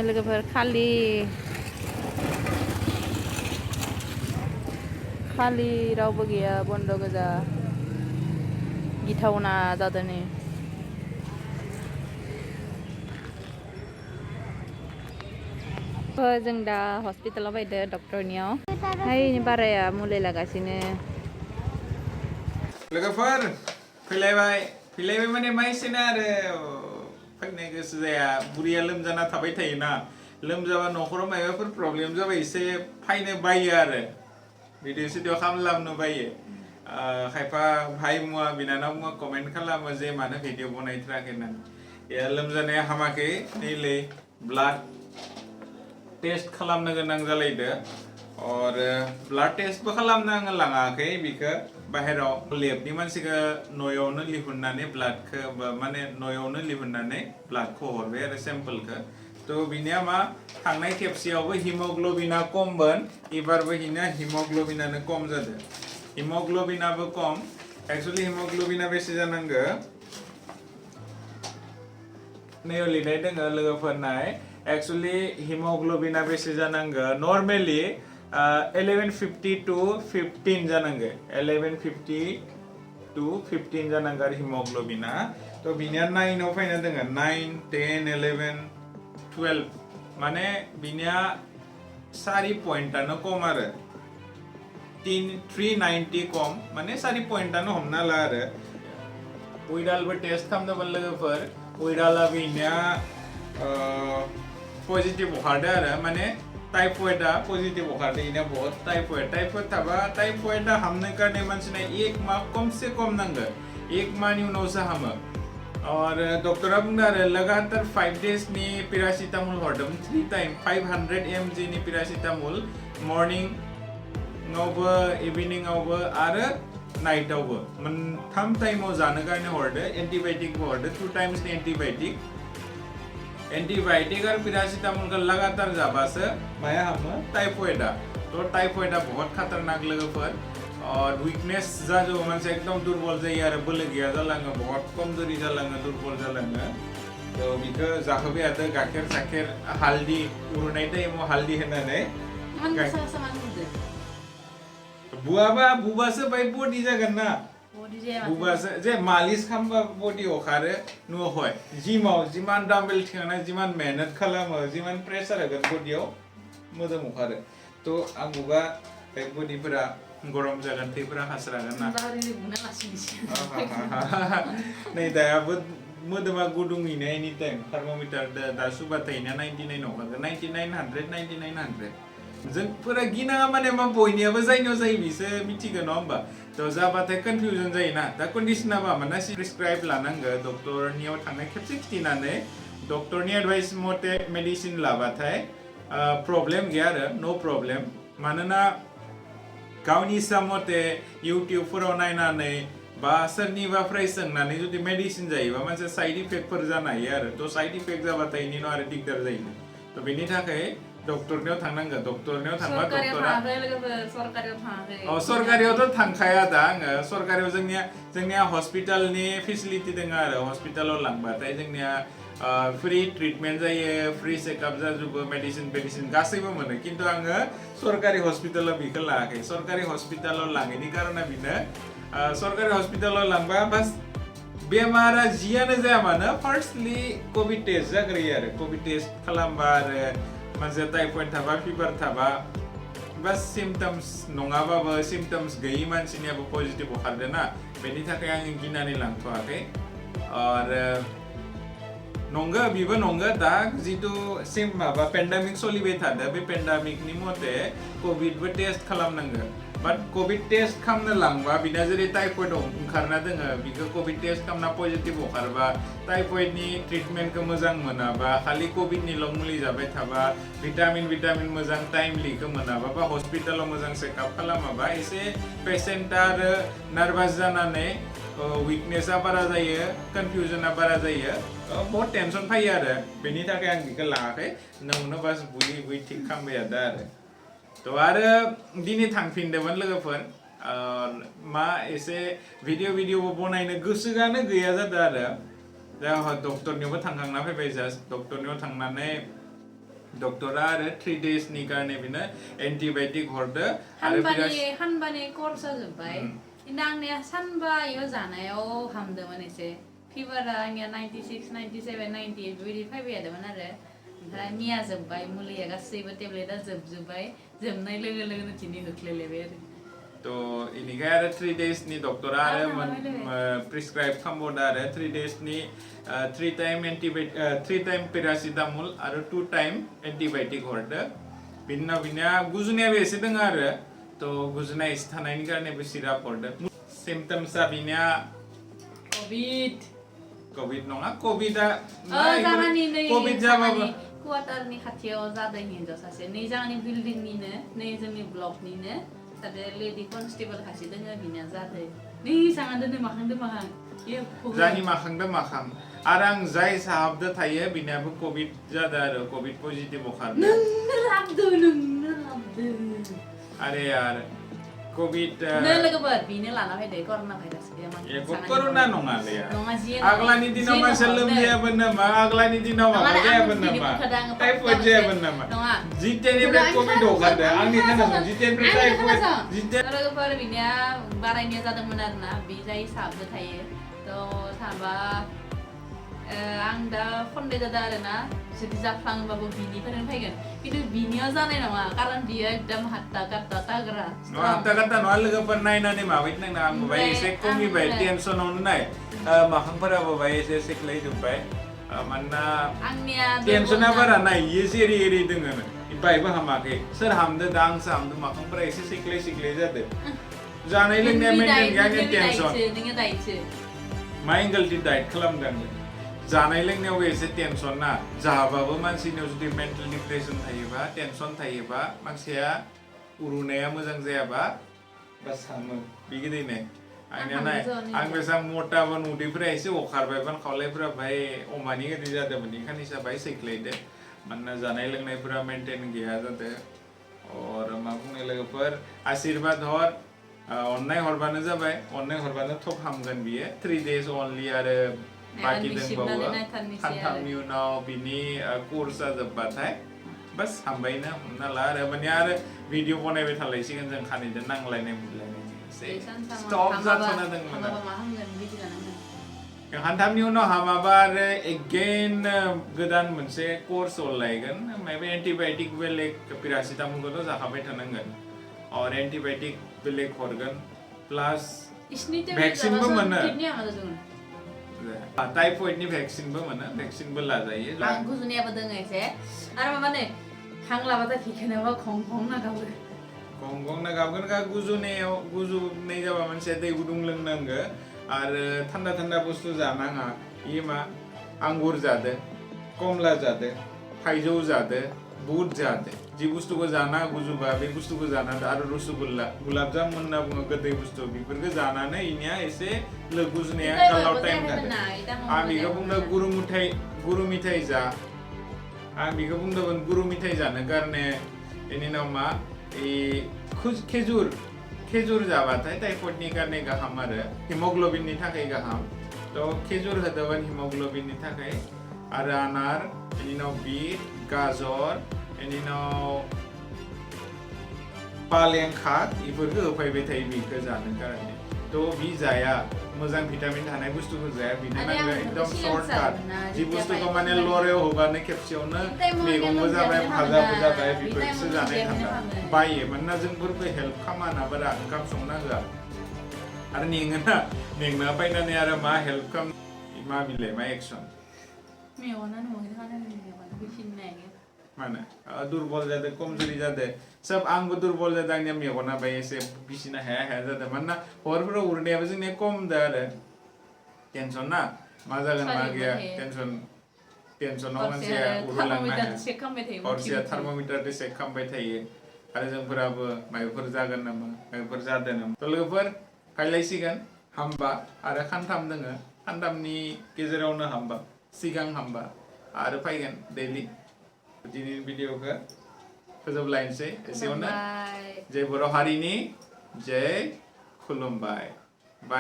लोगोफोर खालि रावबो गैया बन्द गोजा गिथावना जादों नै जों दा हस्पिटालाव फैदो डक्टरनियाव हाय बाराया मुलि लागासिनो लोगोफोर फैलायबाय माने माइसेना आरो फैनाय गोसो जाया बुरिया लोमजाना थाबाय थायोना लोमजाबा न'खराव माबाफोर प्रब्लेम जाबा एसे फैनो बायो आरो भिडिअ सिडिअ खालामनो बायो खायफा भाई मुवा बिनानाव मुवा कमेन्ट खालामो जे मानो भिडिअ बनायथाराखै होननानै लोमजानाया हामाखै नैलै ब्लाड टेस्ट खालामनो गोनां जालायदो और ब्लाड टेस्टबो खालामनो लाङाखै बिखौ बाहेराव लेबनि मानसिखौ न'आवनो लिहुननानै ब्लाडखौ माने न'आवनो लिहुननानै ब्लाडखौ हरबाय आरो सेम्पोलखौ थ' बिनिया मा थांनाय खेबसेयावबो हिमोग्ल'बिना खममोन एबारबो हिना हिमोग्ल'बिनानो खम जादों हिमोग्ल'बिनाबो खम एक्चुअली हिमोग्ल'बिना बेसे जानांगौ नैयाव लिरनाय दङ लोगोफोरनाय एक्चुअली हिमोग्ल'बिना बेसे जानांगौ नर्मेलि 1150 to 15 जानांगौ 1150 to 15 जानांगौ आरो हिमोग्ल'बिना तो बिनिया 9 आव फैना दङ 9 10 11 12 माने बिनिया 4 पॉइंटानो कम आरो 390 कम माने 4 पॉइंटानो हमना ला आरो उइडालबो टेस्ट खालामदोंमोन लोगोफोर उइडाला बिनिया पजिटिव ओंखारदों आरो माने टाइफॉइडा पजिटिव ओंखारदों इना बहुत टाइफॉइड थाबा टाइफॉइडा हामनो कारणे मानसिना 1 माह कम से कम नांगो 1 माहनि उनावसो हामो और डॉक्टरा बुंदों आरो लगातार 5 days नि पेरासिटामल हरदों 3 टाइम 500 mg नि पेरासिटामल मॉर्निंग आवबो इवनिंग आवबो आरो नाइट आवबो मोनथाम टाइमाव जानो कारणे हरदो एंटीबायोटिक हरदो 2 टाइम्स नि एंटीबायोटिक और पेरासिटामल का लगातार जाबासो माया हामो टाइफॉइडा तो टाइफॉइडा बहुत खतरनाक लोगोफोर और वीकनेस जाजोबो मानसि एकदम दुर्बल जायो आरो बोलो गैया जालाङो बहुत कमजोरि जालाङो दुर्बल जालाङो तो बिखौ जाहोबाय आरो गाखेर साखेर हालदि उरुनाय टाइमाव हालदि होनानै बुबासो बाय बडि जागोन ना बुबासो जे मालिश खालामबा बडि ओंखारो नुहय जिमाव जिमान डाम्बेल थिखांना जिमान मेहनत खालामो जिमान प्रेसार होगोन बडियाव मोदोम ओंखारो तो आं बुबा बे बडिफोरा गरम जागोन थैफोरा हास्रागोन ना नै दायाबो मोदोमा गुदुङैनो एनि टाइम थार्मोमिटार दा सुबाथायना 99 ओंखारगोन 99 100 99 100 जोंफोरा गिनाङा माने मा बयनियाबो जायनियाव जायो बिसो मिथिगोन नङा होमबा थ' जाबाथाय कनफिउजन जायोना दा कन्डिशना मा माने प्रिस्क्राइब लानांगो डक्टरनियाव थांनाय खेबसे खिथिनानै डक्टरनि एडभाइस मथे मेडिसिन लाबाथाय प्रब्लेम गैया आरो नो प्रब्लेम मानोना गावनि इच्छा मथे इउटिउबफोराव नायनानै बा सोरनिबाफ्राय सोंनानै जुदि मेडिसिन जायोबा मोनसे साइड इफेक्टफोर जानो हायो आरो थ' साइड इफेक्ट जाबाथाय इनि उनाव आरो दिगदार जायो थ' बेनि थाखाय डक्टरनियाव थांनांगो डक्टरनियाव थांबा डक्टरा सरकारियावथ' थांखाया दा आङो सरकारियाव जोंनिया हस्पिटालनि फेसिलिटि दङ आरो हस्पिटालाव लांबाथाय जोंनिया फ्री ट्रिटमेन्ट जायो फ्री चेकआप जाजोबो मेडिसिन गासैबो मोनो खिन्थु आङो सरकारि हस्पिटालाव बिखौ लायाखै सरकारि हस्पिटालाव लाङैनि कारना बिनो सरकारि हस्पिटालाव लांबा बास बेमारा जियानो जाया मानो फार्स्टलि कोविड टेस्ट जाग्रोयो आरो कोविड टेस्ट खालामबा आरो मानसिया टाइफॉइड थाबा फीवर थाबा बस सिम्पटम्स नङाबाबो सिम्पटम्स गैयि मानसिनियाबो पजिटिव ओंखारदों ना बेनि थाखाय आं गिनानै लांथ'वाखै और नंगौ बिबो नंगौ दा जितु सेम माबा पेन्डेमिक सोलिबाय थादों बे पेन्डेमिकनि मथे कोविडबो टेस्ट खालामनांगौ बाट कोविड टेस्ट खालामनो लांबा बिना जेरै टाइफॉइड ओंखारना दोङो बिखौ कोविड टेस्ट खालामना पजिटिव ओंखारबा टाइफॉइडनि ट्रिटमेन्टखौ मोजां मोनाबा खालि कोविडनिल' मुलि जाबाय थाबा भिटामिन मोजां टाइमलिखौ मोनाबा बा हस्पिटालाव मोजां चेकआप खालामाबा एसे पेसेन्टआ आरो नार्भास जानानै वीकनेसा बारा जायो कन्फ्यूजना बारा जायो बहुत टेंशन फैयो आरो बेनि थाखाय आं बिखौ लायाखै नोंनो बास बुयै थिग खालामबाय आरो तो आरो दिनै थांफिनदोंमोन लोगोफोर मा एसे भिडिअ बनायनो गोसोआनो गैया जादों आरो दा डक्टरनियावबो थांखांना फैबाय जास्ट डक्टरनियाव थांनानै डक्टरा आरो 3 days नि कारणे बिनो एन्टिबायोटिक हरदो आरो हानबानि कर्सआ जोब्बाय इना आंनिया सानबा इयाव जानायाव हामदोंमोन एसे फिभारा आंनिया 96 97 98 बेबायदि फैबाय थादोंमोन आरो ओमफ्राय मिया जोब्बाय मुलिया गासैबो टेब्लेटआ जोबजोब्बाय जोबनाय लोगो लोगोनो दिनै होख्लायलायबाय आरो तो इनिखाय आरो 3 days नि डक्टरा आरो प्रिस्क्राइब खालामबोदो आरो 3 days नि 3 टाइम पेरासिटामल आरो 2 टाइम एन्टिबायोटिक हरदो बिनि उनाव बिनिया गुजुनायाबो एसे दङ आरो तो गुजुनाय एसे थानायनि कारणे सिराप हरदो सिम्पटम्सआ बिनिया कोविड नङा कोविडआ कोविड जाबाबो क्वार्टारनि खाथियाव जादों हिनजाव सासे नै जोंनि बिल्डिंनिनो नै जोंनि ब्लकनिनो सासे लेडि कनस्टेबल खासे दोङो बिनिया जादों नै सांगा दोनो माखांदो माखां जानि माखांदो माखां आरो आं जाय साहाबदो थायो बिनियाबो कोविड जादों आरो कोविड पजिटिभ ओंखारदो नोंनो लाबदो अरे यार कोविड नों लोगोफोर बिनो लाना फैदो कर'ना भाइरास कर'ना नङालै आगलानि दिनाव मानसि लोमजायाबो नामा आगलानि दिनाव माबा जायाबो नामा टाइफयड जायाबो नामा जितेनिफ्राय कोविड ओंखारदो आंनि खोनासं जितेनिफ्राय टाइफयड लोगोफोर बिनिया बारायनाय जादोंमोन आरोना बि जाय साबदो थायो तो साबा आं दा फन्दाय जादों आरोना जुदि जाफ्लाङोबाबो बिनिफ्रायनो फैगोन खिन्थु बिनियाव जानाय नङा खारन बियो एकदम हात्ता कात्ता ताग्रा हात्ता कात्ता नङा लोगोफोर नायनानै माबायदि नांना आं बाय एसे खमिबाय टेनसनावनो नाय माखांफोराबो बाय एसे सेख्लायजोब्बाय मानोना आंनिया टेनसना बारा नाय इयो जेरै एरै दोङो बायबो हामाखै सोर हामदो दा आंसो हामदो माखांफोरा एसे सेख्लाय जादो जानाय लोंनाया मेनटेन गैया टेनसन मा एंगलथि डाइट खालामदों जानाय लोंनायाव एसे टेनसन ना जाबाबो मानसिनियाव जुदि मेन्टेल डिप्रेसन थायोबा टेनसन थायोबा मानसिया उरुनाया मोजां जायाबा बास हामो बिगिदिनो आंनिया नाय आं बेसां मोटाबो उदैफोरा एसे अखारबायबान खावलायफोरा बाय अमानि गदि जादोंमोन इखान हिसाब बाय सैख्लायदो मानोना जानाय लोंनायफोरा मेन्टेन गैया जादों और मा बुंनाय लोगोफोर आशीर्वाद हर अननाय हरबानो जाबाय अननाय हरबानो थब हामगोन बियो 3 days only आरो बाकी दंबावो सानथामनि उनाव बिनि कर्सआ जोब्बाथाय बस हामबायनो हमना ला आरो माने आरो भिडिअ बनायबाय थालायसिगोन जों खानैजों नांलायनाय बुलायनाय स्टप जाथ'ना दंमोन सानथामनि उनाव हामाबा आरो एगेन गोदान मोनसे कर्स लायगोन माबा एन्टिबायोटिक बेलेग पेरासिटामलखौथ' जाखाबाय थानांगोन और एन्टिबायोटिक बेलेग हरगोन प्लास भेक्सिनबो मोनो टाइफयडनि भेक्सिनबो मोनो भेक्सिनबो लाजायो आं गुजुनायाबो दोङो एसे आरो माने हां लाबाथाय फिखेनायाव खं ना गाबगोन का गुजुनाय जाबा मानसिया दै गुदुं लोंनांगो आरो थान्दा बुस्थु जानाङा इयो मा आंगुर जादो कमला जादो थाइजौ जादो बुट जादो जि बुस्थुखौ जाना गुजुबा बे बुस्थुखौ जाना आरो रसगुल्ला गुलाब जामुन होनना बुङो गोदै बुस्थु बेफोरखौ जानानै इनिया एसे गुजुनाया गालाव टाइम जादों आं बेखौ बुंदों गुरु मिथाइ जा आं बेखौ बुंदोंमोन गुरु मिथाइ जानो कारणे बेनि उनाव मा खेजुर जाबाथाय टाइफयडनि कारणे गाहाम आरो हिमोग्ल'बिननि थाखाय गाहाम तो खेजुर होदोंमोन हिमोग्ल'बिननि थाखाय आरो आनार बेनि उनाव बीट गाजर बेनि उनाव पालें खात इफोरखौ होफैबाय थायो बेखौ जानो कारणे तो बि जाया मोजां भिटामिन थानाय बुस्थुखौ जाया बिनो नांगौ एकदम सर्टकाट जि बुस्थुखौ माने लरेयाव होबानो खेबसेयावनो मैगंबो जाबाय भाजाबो जाबाय बेफोरखौसो जानाय थांला बायो मानोना जोंफोरखौ हेल्प खालामा बारा ओंखाम संना होआ आरो मेंना फैनानै आरो मा हेल्प खालाम मा बिलाय मा एक्सन माने दुर्बल जादों कमजोरि जादों सब आंबो दुर्बल जादों आंनिया मेगना बाय एसे बिसिनो हाया जादों मानोना हरफोराव उरनायाबो जोंनिया खम दा आरो टेनसन ना मा जागोन मा गैया टेनसनाव मानसिया उरुलांनो हाया हरसेया थार्म'मिटारजों चेक खालामबाय थायो आरो जोंफोराबो माबाफोर जागोन नामा माबाफोर जादों नामा थ' लोगोफोर फायलायसिगोन हामबा आरो खानथाम दोङो खानथामनि गेजेरावनो हामबा सिगां हामबा आरो फैगोन दैलि दिनैनि भिडिअखौ फोजोबलायनोसै एसेयावनो जय बर' हारिनि जय खुलुमबाय।